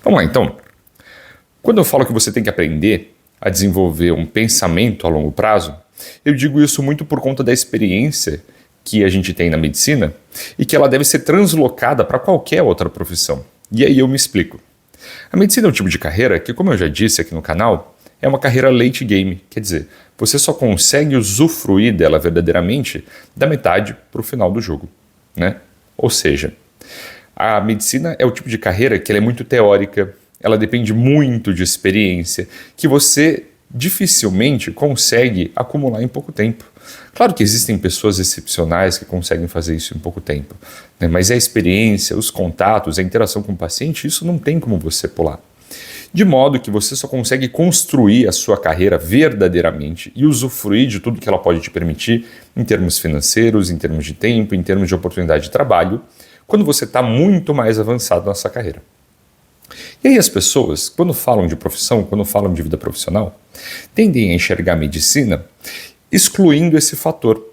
Vamos lá, então. Quando eu falo que você tem que aprender a desenvolver um pensamento a longo prazo, eu digo isso muito por conta da experiência que a gente tem na medicina e que ela deve ser translocada para qualquer outra profissão. E aí eu me explico. A medicina é um tipo de carreira que, como eu já disse aqui no canal, é uma carreira late game, quer dizer, você só consegue usufruir dela verdadeiramente da metade para o final do jogo, né? Ou seja, a medicina é o tipo de carreira que ela é muito teórica, ela depende muito de experiência, que você dificilmente consegue acumular em pouco tempo. Claro que existem pessoas excepcionais que conseguem fazer isso em pouco tempo, né? Mas a experiência, os contatos, a interação com o paciente, isso não tem como você pular. De modo que você só consegue construir a sua carreira verdadeiramente e usufruir de tudo que ela pode te permitir em termos financeiros, em termos de tempo, em termos de oportunidade de trabalho, quando você está muito mais avançado na sua carreira. E aí as pessoas, quando falam de profissão, quando falam de vida profissional, tendem a enxergar a medicina excluindo esse fator.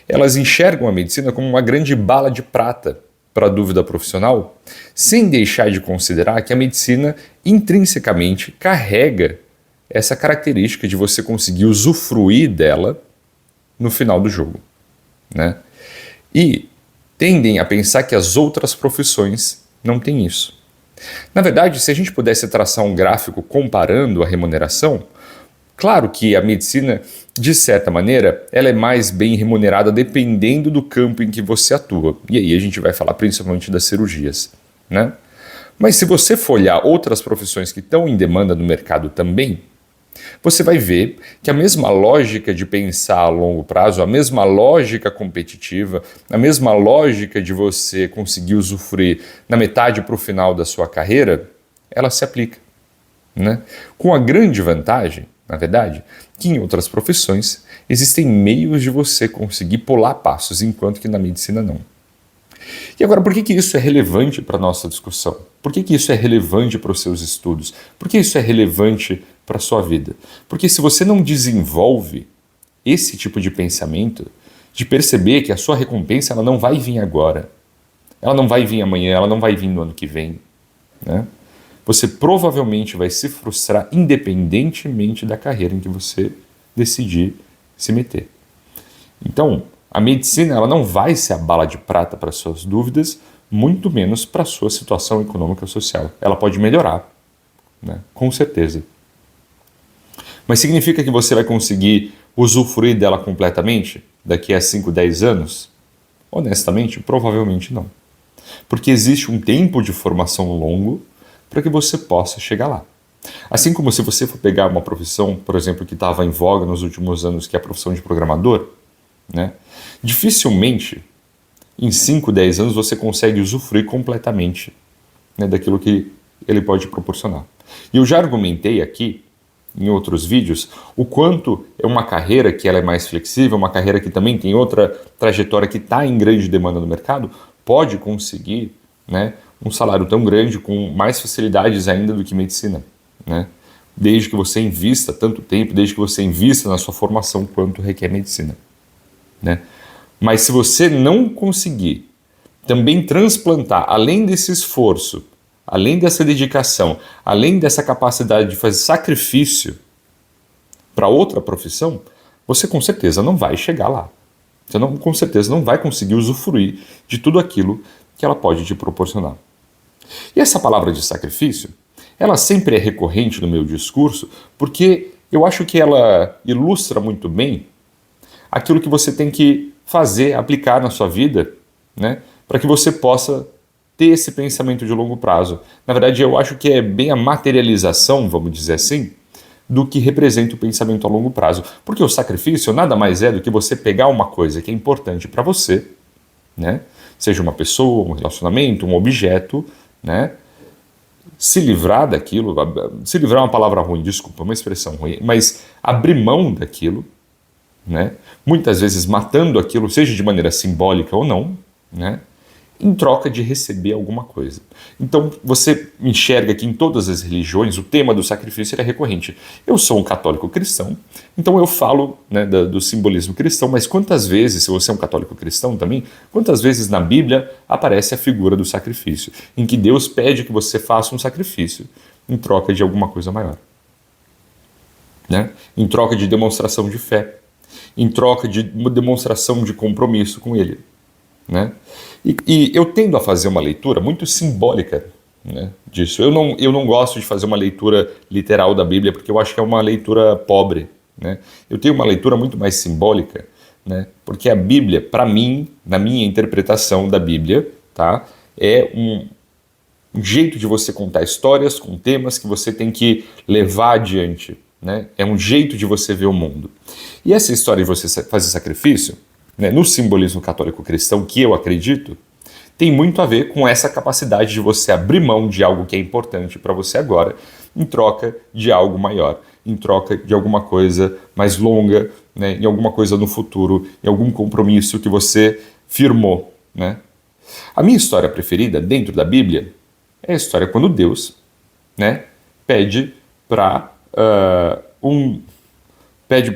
Elas enxergam a medicina como uma grande bala de prata para a dúvida profissional, sem deixar de considerar que a medicina intrinsecamente carrega essa característica de você conseguir usufruir dela no final do jogo, né? E tendem a pensar que as outras profissões não têm isso. Na verdade, se a gente pudesse traçar um gráfico comparando a remuneração, claro que a medicina, de certa maneira, ela é mais bem remunerada dependendo do campo em que você atua. E aí a gente vai falar principalmente das cirurgias, né? Mas se você for olhar outras profissões que estão em demanda no mercado também, você vai ver que a mesma lógica de pensar a longo prazo, a mesma lógica competitiva, a mesma lógica de você conseguir usufruir na metade para o final da sua carreira, ela se aplica, né? Com a grande vantagem, na verdade, que em outras profissões existem meios de você conseguir pular passos, enquanto que na medicina não. E agora, por que isso é relevante para a nossa discussão? Por que isso é relevante para os seus estudos? Por que isso é relevante para a sua vida? Porque se você não desenvolve esse tipo de pensamento, de perceber que a sua recompensa ela não vai vir agora, ela não vai vir amanhã, ela não vai vir no ano que vem, né? Você provavelmente vai se frustrar independentemente da carreira em que você decidir se meter. Então, a medicina ela não vai ser a bala de prata para suas dúvidas, muito menos para a sua situação econômica e social. Ela pode melhorar, né? Com certeza. Mas significa que você vai conseguir usufruir dela completamente daqui a 5, 10 anos? Honestamente, provavelmente não. Porque existe um tempo de formação longo para que você possa chegar lá. Assim como se você for pegar uma profissão, por exemplo, que estava em voga nos últimos anos, que é a profissão de programador, né? Dificilmente, em 5, 10 anos, você consegue usufruir completamente, né, daquilo que ele pode proporcionar. E eu já argumentei aqui, em outros vídeos, o quanto é uma carreira que ela é mais flexível, uma carreira que também tem outra trajetória que está em grande demanda no mercado, pode conseguir, né, um salário tão grande com mais facilidades ainda do que medicina, né? Desde que você invista tanto tempo, desde que você invista na sua formação quanto requer medicina, né? Mas se você não conseguir também transplantar, além desse esforço, além dessa dedicação, além dessa capacidade de fazer sacrifício para outra profissão, você com certeza não vai chegar lá. Você com certeza não vai conseguir usufruir de tudo aquilo que ela pode te proporcionar. E essa palavra de sacrifício, ela sempre é recorrente no meu discurso, porque eu acho que ela ilustra muito bem aquilo que você tem que fazer, aplicar na sua vida, né, para que você possa ter esse pensamento de longo prazo. Na verdade, eu acho que é bem a materialização, vamos dizer assim, do que representa o pensamento a longo prazo. Porque o sacrifício nada mais é do que você pegar uma coisa que é importante para você, né, seja uma pessoa, um relacionamento, um objeto, né, se livrar daquilo, se livrar é uma palavra ruim, desculpa, uma expressão ruim, mas abrir mão daquilo, né, muitas vezes matando aquilo, seja de maneira simbólica ou não, né, em troca de receber alguma coisa. Então você enxerga que em todas as religiões o tema do sacrifício é recorrente. Eu sou um católico cristão, então eu falo, né, do simbolismo cristão, mas quantas vezes, se você é um católico cristão também, quantas vezes na Bíblia aparece a figura do sacrifício, em que Deus pede que você faça um sacrifício em troca de alguma coisa maior, né? Em troca de demonstração de fé, em troca de demonstração de compromisso com Ele, né? E eu tendo a fazer uma leitura muito simbólica, né, disso. Eu não gosto de fazer uma leitura literal da Bíblia, porque eu acho que é uma leitura pobre, né? Eu tenho uma leitura muito mais simbólica, né, porque a Bíblia, para mim, na minha interpretação da Bíblia, tá, é um jeito de você contar histórias com temas que você tem que levar adiante, né? É um jeito de você ver o mundo. E essa história de você fazer sacrifício, né, no simbolismo católico cristão, que eu acredito, tem muito a ver com essa capacidade de você abrir mão de algo que é importante para você agora, em troca de algo maior, em troca de alguma coisa mais longa, né, em alguma coisa no futuro, em algum compromisso que você firmou, né? A minha história preferida dentro da Bíblia é a história quando Deus, né, pede para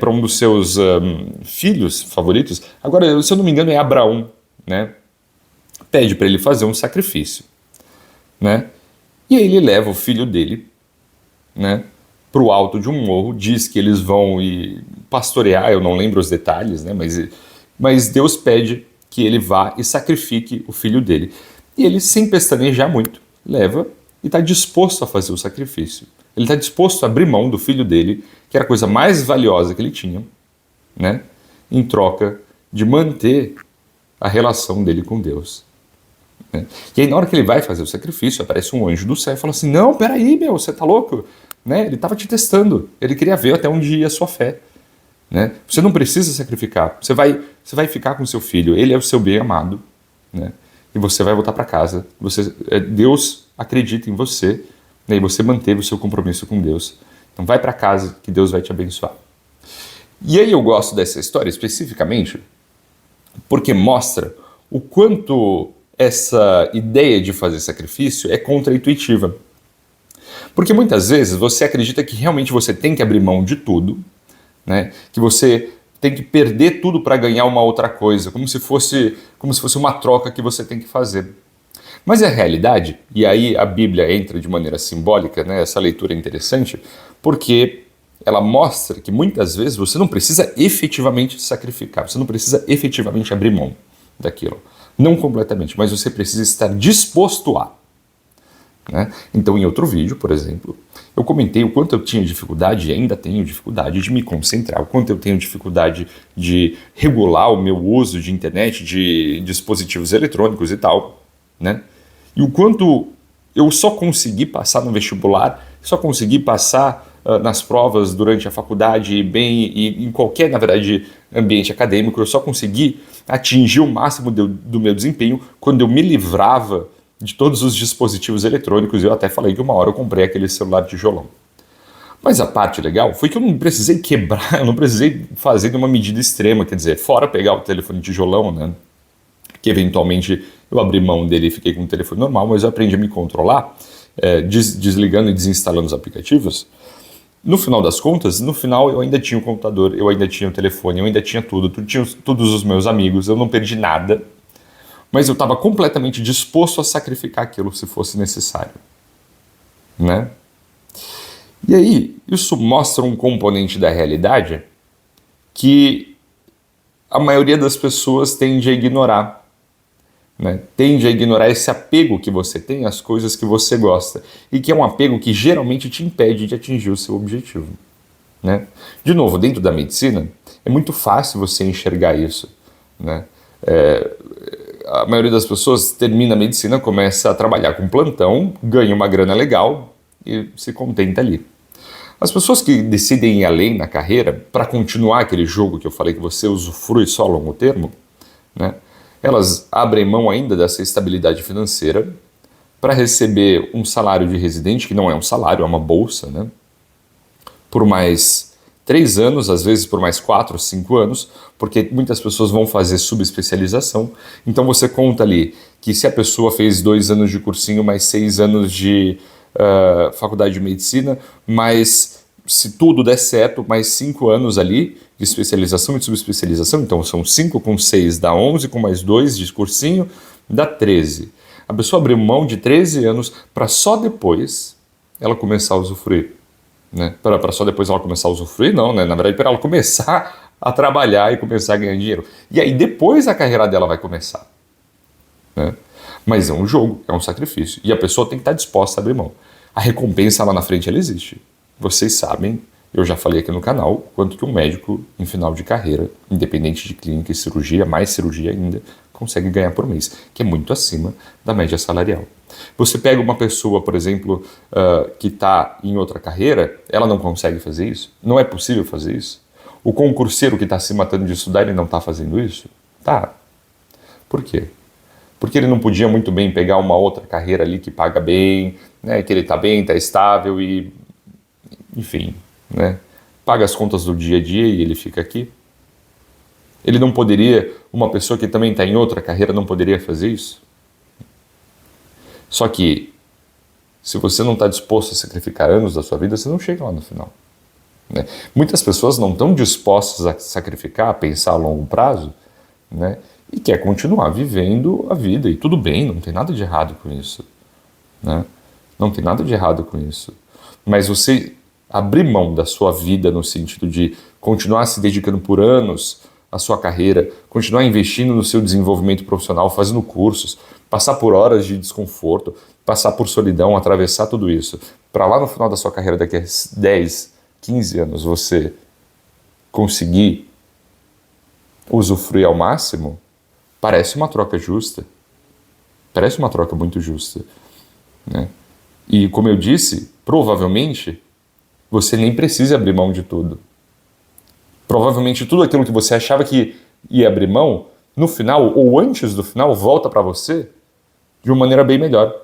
um dos seus filhos favoritos, agora, se eu não me engano, é Abraão, né? Pede para ele fazer um sacrifício, né? E aí ele leva o filho dele, né, para o alto de um morro, diz que eles vão pastorear, eu não lembro os detalhes, né? Mas Deus pede que ele vá e sacrifique o filho dele. E ele, sem pestanejar muito, leva e está disposto a fazer o sacrifício. Ele está disposto a abrir mão do filho dele, que era a coisa mais valiosa que ele tinha, né, em troca de manter a relação dele com Deus, né? E aí, na hora que ele vai fazer o sacrifício, aparece um anjo do céu e fala assim: não, peraí, meu, você tá louco? Né? Ele estava te testando, ele queria ver até onde ia a sua fé, né? Você não precisa sacrificar, você vai ficar com seu filho, ele é o seu bem amado, né? E você vai voltar para casa, Deus acredita em você, né? E você manteve o seu compromisso com Deus. Então vai para casa que Deus vai te abençoar. E aí eu gosto dessa história especificamente porque mostra o quanto essa ideia de fazer sacrifício é contraintuitiva. Porque muitas vezes você acredita que realmente você tem que abrir mão de tudo, né? Que você tem que perder tudo para ganhar uma outra coisa, como se fosse uma troca que você tem que fazer. Mas a realidade, e aí a Bíblia entra de maneira simbólica, né? Essa leitura é interessante, porque ela mostra que muitas vezes você não precisa efetivamente sacrificar, você não precisa efetivamente abrir mão daquilo. Não completamente, mas você precisa estar disposto a, né? Então, em outro vídeo, por exemplo, eu comentei o quanto eu tinha dificuldade, e ainda tenho dificuldade de me concentrar, o quanto eu tenho dificuldade de regular o meu uso de internet, de dispositivos eletrônicos e tal, né? E o quanto eu só consegui passar no vestibular, só consegui passar nas provas durante a faculdade e em qualquer, na verdade, ambiente acadêmico, eu só consegui atingir o máximo do meu desempenho quando eu me livrava de todos os dispositivos eletrônicos. Eu até falei que uma hora eu comprei aquele celular tijolão. Mas a parte legal foi que eu não precisei quebrar, eu não precisei fazer de uma medida extrema, quer dizer, fora pegar o telefone tijolão, né, que eventualmente eu abri mão dele e fiquei com o telefone normal, mas eu aprendi a me controlar, desligando e desinstalando os aplicativos. No final das contas, no final eu ainda tinha o computador, eu ainda tinha o telefone, eu ainda tinha tudo, tinha todos os meus amigos, eu não perdi nada, mas eu estava completamente disposto a sacrificar aquilo se fosse necessário, né? E aí, isso mostra um componente da realidade que a maioria das pessoas tende a ignorar, né? Tende a ignorar esse apego que você tem às coisas que você gosta e que é um apego que geralmente te impede de atingir o seu objetivo, né? De novo, dentro da medicina, é muito fácil você enxergar isso, né? A maioria das pessoas termina a medicina, começa a trabalhar com plantão, ganha uma grana legal e se contenta ali. As pessoas que decidem ir além na carreira, para continuar aquele jogo que eu falei que você usufrui só a longo termo, né? Elas abrem mão ainda dessa estabilidade financeira para receber um salário de residente, que não é um salário, é uma bolsa, né? Por mais 3 anos, às vezes por mais 4, 5 anos, porque muitas pessoas vão fazer subespecialização. Então você conta ali que se a pessoa fez 2 anos de cursinho, mais 6 anos de faculdade de medicina, mas se tudo der certo, mais 5 anos ali de especialização e de subespecialização, então são 5 com 6 dá 11, com mais 2 de cursinho dá 13. A pessoa abriu mão de 13 anos para só depois ela começar a usufruir. Né? Para só depois ela começar a usufruir, não, né? Na verdade, para ela começar a trabalhar e começar a ganhar dinheiro. E aí depois a carreira dela vai começar. Né? Mas é um jogo, é um sacrifício. E a pessoa tem que estar disposta a abrir mão. A recompensa lá na frente, ela existe. Vocês sabem, eu já falei aqui no canal, quanto que um médico em final de carreira, independente de clínica e cirurgia, mais cirurgia ainda, consegue ganhar por mês, que é muito acima da média salarial. Você pega uma pessoa, por exemplo, que está em outra carreira, ela não consegue fazer isso? Não é possível fazer isso? O concurseiro que está se matando de estudar, ele não está fazendo isso? Tá. Por quê? Porque ele não podia muito bem pegar uma outra carreira ali que paga bem, né, que ele está bem, está estável e, enfim, né, paga as contas do dia a dia e ele fica aqui? Ele não poderia, uma pessoa que também está em outra carreira não poderia fazer isso? Só que, se você não está disposto a sacrificar anos da sua vida, você não chega lá no final. Né? Muitas pessoas não estão dispostas a sacrificar, a pensar a longo prazo, né? E quer continuar vivendo a vida. E tudo bem, não tem nada de errado com isso. Né? Não tem nada de errado com isso. Mas você abrir mão da sua vida no sentido de continuar se dedicando por anos à sua carreira, continuar investindo no seu desenvolvimento profissional, fazendo cursos, passar por horas de desconforto, passar por solidão, atravessar tudo isso, para lá no final da sua carreira, daqui a 10, 15 anos, você conseguir usufruir ao máximo, parece uma troca justa. Parece uma troca muito justa. Né? E como eu disse, provavelmente você nem precisa abrir mão de tudo. Provavelmente tudo aquilo que você achava que ia abrir mão, no final ou antes do final, volta para você de uma maneira bem melhor.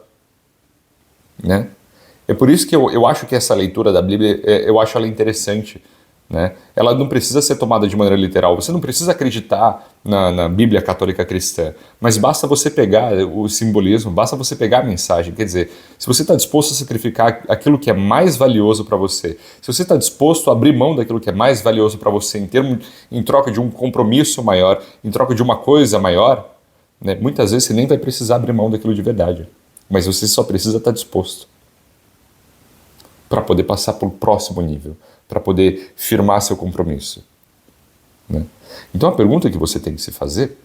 Né? É por isso que eu acho que essa leitura da Bíblia, eu acho ela interessante. Né? Ela não precisa ser tomada de maneira literal, você não precisa acreditar na Bíblia católica cristã, mas basta você pegar o simbolismo, basta você pegar a mensagem. Quer dizer, se você está disposto a sacrificar aquilo que é mais valioso para você, se você está disposto a abrir mão daquilo que é mais valioso para você em troca de um compromisso maior, em troca de uma coisa maior, né? Muitas vezes você nem vai precisar abrir mão daquilo de verdade, mas você só precisa estar disposto para poder passar para o próximo nível, para poder firmar seu compromisso. Né? Então a pergunta que você tem que se fazer,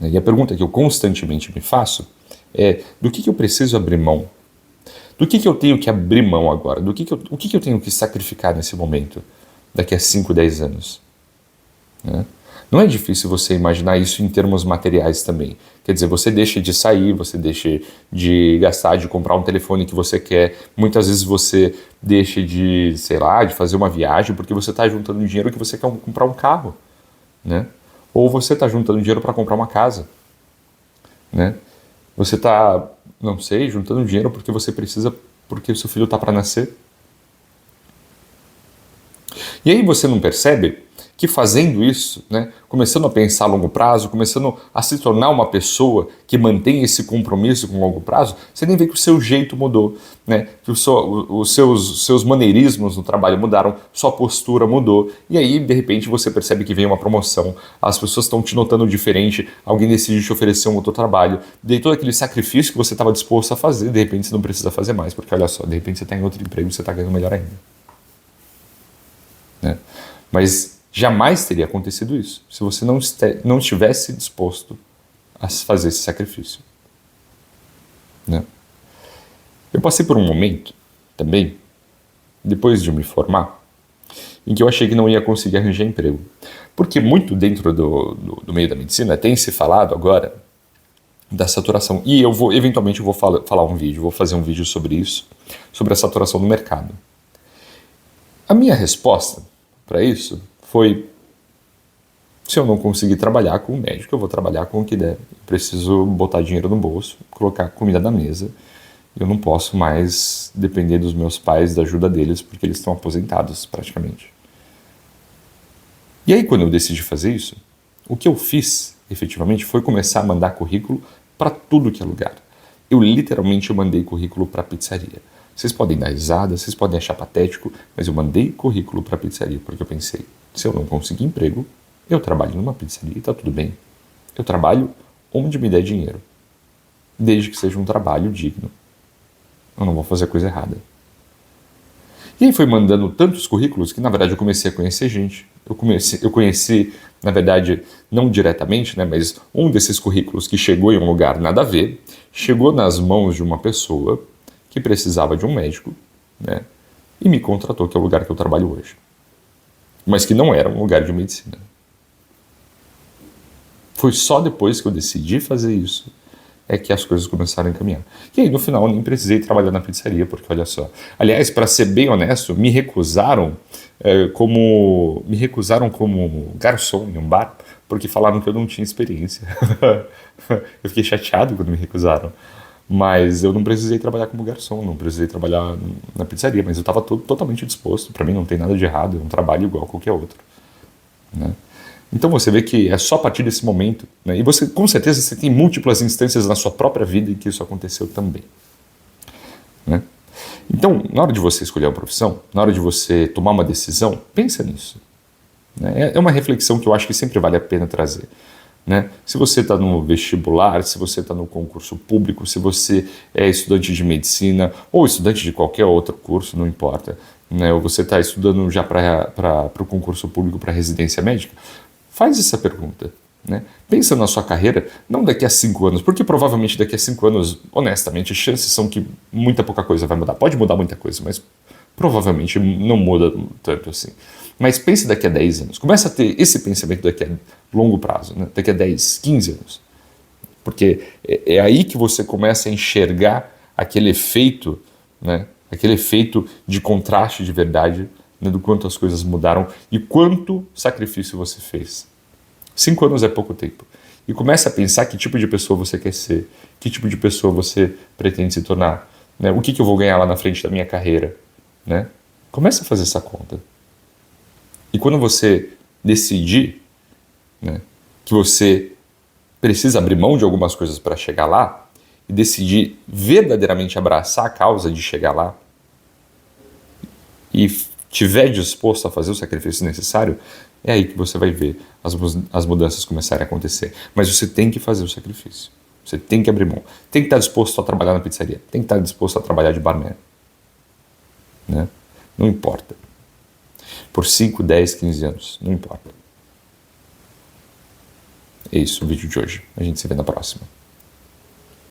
né, e a pergunta que eu constantemente me faço, é do que eu preciso abrir mão? Do que eu tenho que abrir mão agora? O que eu tenho que sacrificar nesse momento, daqui a 5, 10 anos? Né? Não é difícil você imaginar isso em termos materiais também. Quer dizer, você deixa de sair, você deixa de gastar, de comprar um telefone que você quer. Muitas vezes você deixa de, sei lá, de fazer uma viagem porque você está juntando dinheiro que você quer comprar um carro. Né? Ou você está juntando dinheiro para comprar uma casa. Né? Você está, não sei, juntando dinheiro porque você precisa, porque o seu filho está para nascer. E aí você não percebe que fazendo isso, né, começando a pensar a longo prazo, começando a se tornar uma pessoa que mantém esse compromisso com o longo prazo, você nem vê que o seu jeito mudou, né, que os seus maneirismos no trabalho mudaram, sua postura mudou, e aí de repente você percebe que vem uma promoção, as pessoas estão te notando diferente, alguém decide te oferecer um outro trabalho, daí todo aquele sacrifício que você estava disposto a fazer, de repente você não precisa fazer mais, porque olha só, de repente você está em outro emprego e você está ganhando melhor ainda. Né? Mas jamais teria acontecido isso se você não estivesse disposto a fazer esse sacrifício. Né? Eu passei por um momento também, depois de me formar, em que eu achei que não ia conseguir arranjar emprego. Porque muito dentro do meio da medicina tem se falado agora da saturação. E eventualmente eu vou vou fazer um vídeo sobre isso, sobre a saturação do mercado. A minha resposta para isso foi: se eu não conseguir trabalhar com o médico, eu vou trabalhar com o que der. Eu preciso botar dinheiro no bolso, colocar comida na mesa. Eu não posso mais depender dos meus pais, da ajuda deles, porque eles estão aposentados praticamente. E aí, quando eu decidi fazer isso, o que eu fiz, efetivamente, foi começar a mandar currículo para tudo que é lugar. Eu literalmente mandei currículo para pizzaria. Vocês podem dar risada, vocês podem achar patético, mas eu mandei currículo para pizzaria, porque eu pensei, se eu não conseguir emprego, eu trabalho numa pizzaria e tá tudo bem. Eu trabalho onde me der dinheiro, desde que seja um trabalho digno. Eu não vou fazer coisa errada. E aí foi mandando tantos currículos que, na verdade, eu comecei a conhecer gente. Eu conheci, na verdade, não diretamente, né, mas um desses currículos que chegou em um lugar nada a ver, chegou nas mãos de uma pessoa que precisava de um médico, né, e me contratou, que é o lugar que eu trabalho hoje. Mas que não era um lugar de medicina. Foi só depois que eu decidi fazer isso é que as coisas começaram a encaminhar. E aí, no final, eu nem precisei trabalhar na pizzaria, porque olha só. Aliás, para ser bem honesto, me recusaram como garçom em um bar, porque falaram que eu não tinha experiência. Eu fiquei chateado quando me recusaram. Mas eu não precisei trabalhar como garçom, não precisei trabalhar na pizzaria, mas eu estava totalmente disposto. Para mim não tem nada de errado, é um trabalho igual a qualquer outro, né? Então você vê que é só a partir desse momento, né? E você, com certeza, você tem múltiplas instâncias na sua própria vida em que isso aconteceu também, né? Então, na hora de você escolher uma profissão, na hora de você tomar uma decisão, pensa nisso, né? É uma reflexão que eu acho que sempre vale a pena trazer, né? Se você está no vestibular, se você está no concurso público, se você é estudante de medicina ou estudante de qualquer outro curso, não importa, né? Ou você está estudando já para o concurso público para residência médica, faz essa pergunta, né? Pensa na sua carreira, não daqui a 5 anos, porque provavelmente daqui a 5 anos, honestamente, as chances são que muita pouca coisa vai mudar. Pode mudar muita coisa, mas provavelmente não muda tanto assim. Mas pense daqui a 10 anos. Começa a ter esse pensamento daqui a longo prazo, né? Daqui a 10, 15 anos. Porque é aí que você começa a enxergar aquele efeito, né? Aquele efeito de contraste de verdade, né? Do quanto as coisas mudaram e quanto sacrifício você fez. 5 anos é pouco tempo. E começa a pensar que tipo de pessoa você quer ser, que tipo de pessoa você pretende se tornar, né? O que eu vou ganhar lá na frente da minha carreira, né? Começa a fazer essa conta. E quando você decidir, né, que você precisa abrir mão de algumas coisas para chegar lá e decidir verdadeiramente abraçar a causa de chegar lá e estiver disposto a fazer o sacrifício necessário, é aí que você vai ver as mudanças começarem a acontecer. Mas você tem que fazer o sacrifício. Você tem que abrir mão. Tem que estar disposto a trabalhar na pizzaria. Tem que estar disposto a trabalhar de barman, né? Não importa. Por 5, 10, 15 anos. Não importa. É isso o vídeo de hoje. A gente se vê na próxima.